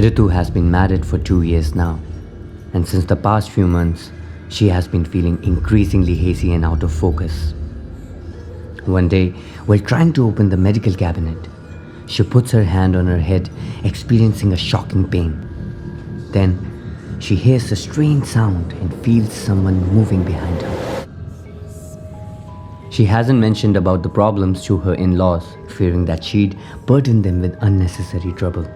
Ritu has been married for 2 years now, and since the past few months, she has been feeling increasingly hazy and out of focus. One day, while trying to open the medical cabinet, she puts her hand on her head, experiencing a shocking pain. Then, she hears a strange sound and feels someone moving behind her. She hasn't mentioned about the problems to her in-laws, fearing that she'd burden them with unnecessary trouble.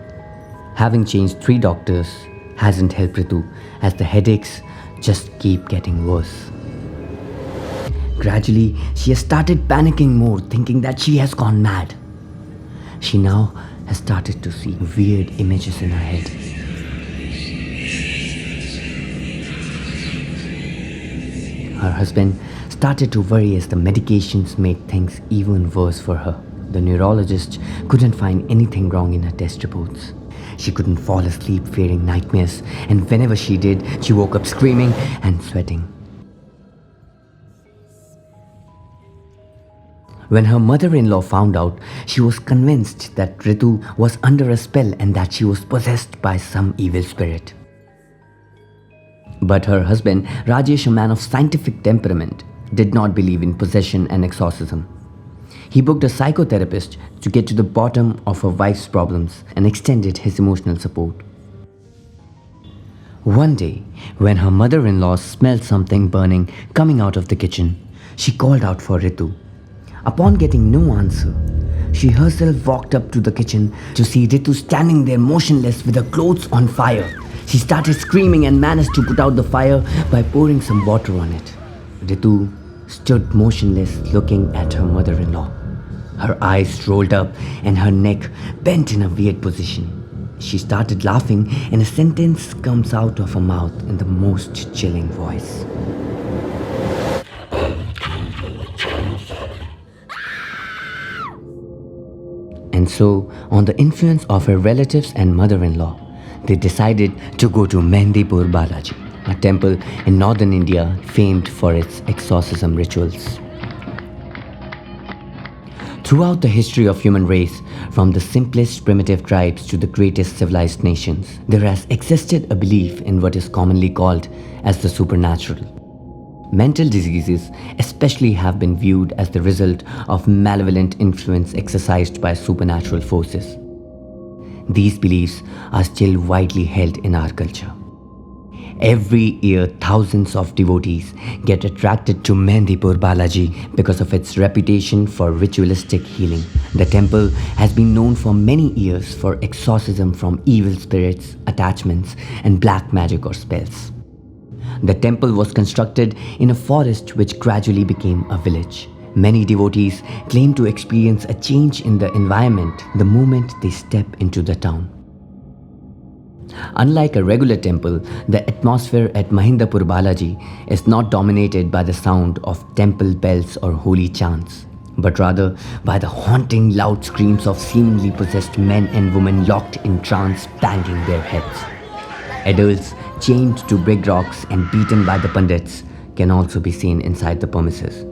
Having changed 3 doctors hasn't helped Ritu, as the headaches just keep getting worse. Gradually, she has started panicking more, thinking that she has gone mad. She now has started to see weird images in her head. Her husband started to worry as the medications made things even worse for her. The neurologist couldn't find anything wrong in her test reports. She couldn't fall asleep fearing nightmares, and whenever she did, she woke up screaming and sweating. When her mother-in-law found out, she was convinced that Ritu was under a spell and that she was possessed by some evil spirit. But her husband, Rajesh, a man of scientific temperament, did not believe in possession and exorcism. He booked a psychotherapist to get to the bottom of her wife's problems and extended his emotional support. One day, when her mother-in-law smelled something burning coming out of the kitchen, she called out for Ritu. Upon getting no answer, she herself walked up to the kitchen to see Ritu standing there motionless with her clothes on fire. She started screaming and managed to put out the fire by pouring some water on it. Ritu stood motionless looking at her mother-in-law. Her eyes rolled up and her neck bent in a weird position. She started laughing and a sentence comes out of her mouth in the most chilling voice. And so, on the influence of her relatives and mother-in-law, they decided to go to Mehandipur Balaji, a temple in northern India famed for its exorcism rituals. Throughout the history of human race, from the simplest primitive tribes to the greatest civilized nations, there has existed a belief in what is commonly called as the supernatural. Mental diseases especially have been viewed as the result of malevolent influence exercised by supernatural forces. These beliefs are still widely held in our culture. Every year, thousands of devotees get attracted to Mehandipur Balaji because of its reputation for ritualistic healing. The temple has been known for many years for exorcism from evil spirits, attachments, and black magic or spells. The temple was constructed in a forest which gradually became a village. Many devotees claim to experience a change in the environment the moment they step into the town. Unlike a regular temple, the atmosphere at Mehandipur Balaji is not dominated by the sound of temple bells or holy chants, but rather by the haunting loud screams of seemingly possessed men and women locked in trance banging their heads. Adults chained to big rocks and beaten by the pandits can also be seen inside the premises.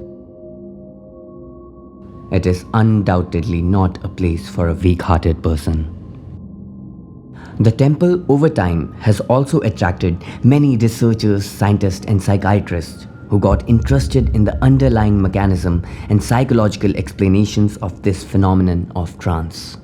It is undoubtedly not a place for a weak-hearted person. The temple over time has also attracted many researchers, scientists and psychiatrists who got interested in the underlying mechanism and psychological explanations of this phenomenon of trance.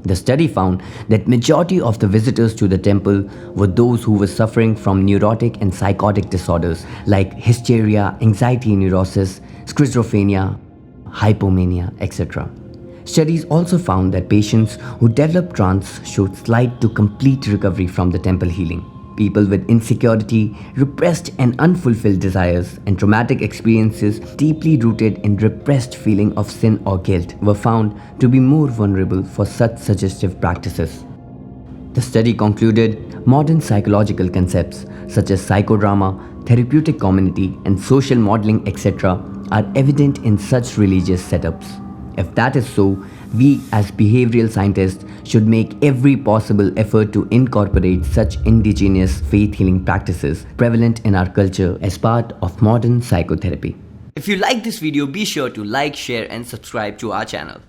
The study found that majority of the visitors to the temple were those who were suffering from neurotic and psychotic disorders like hysteria, anxiety neurosis, schizophrenia, hypomania, etc. Studies also found that patients who developed trance showed slight to complete recovery from the temple healing. People with insecurity, repressed and unfulfilled desires, and traumatic experiences deeply rooted in repressed feeling of sin or guilt were found to be more vulnerable for such suggestive practices. The study concluded modern psychological concepts such as psychodrama, therapeutic community, and social modeling, etc., are evident in such religious setups. If that is so, we as behavioral scientists should make every possible effort to incorporate such indigenous faith healing practices prevalent in our culture as part of modern psychotherapy. If you like this video, be sure to like, share and subscribe to our channel.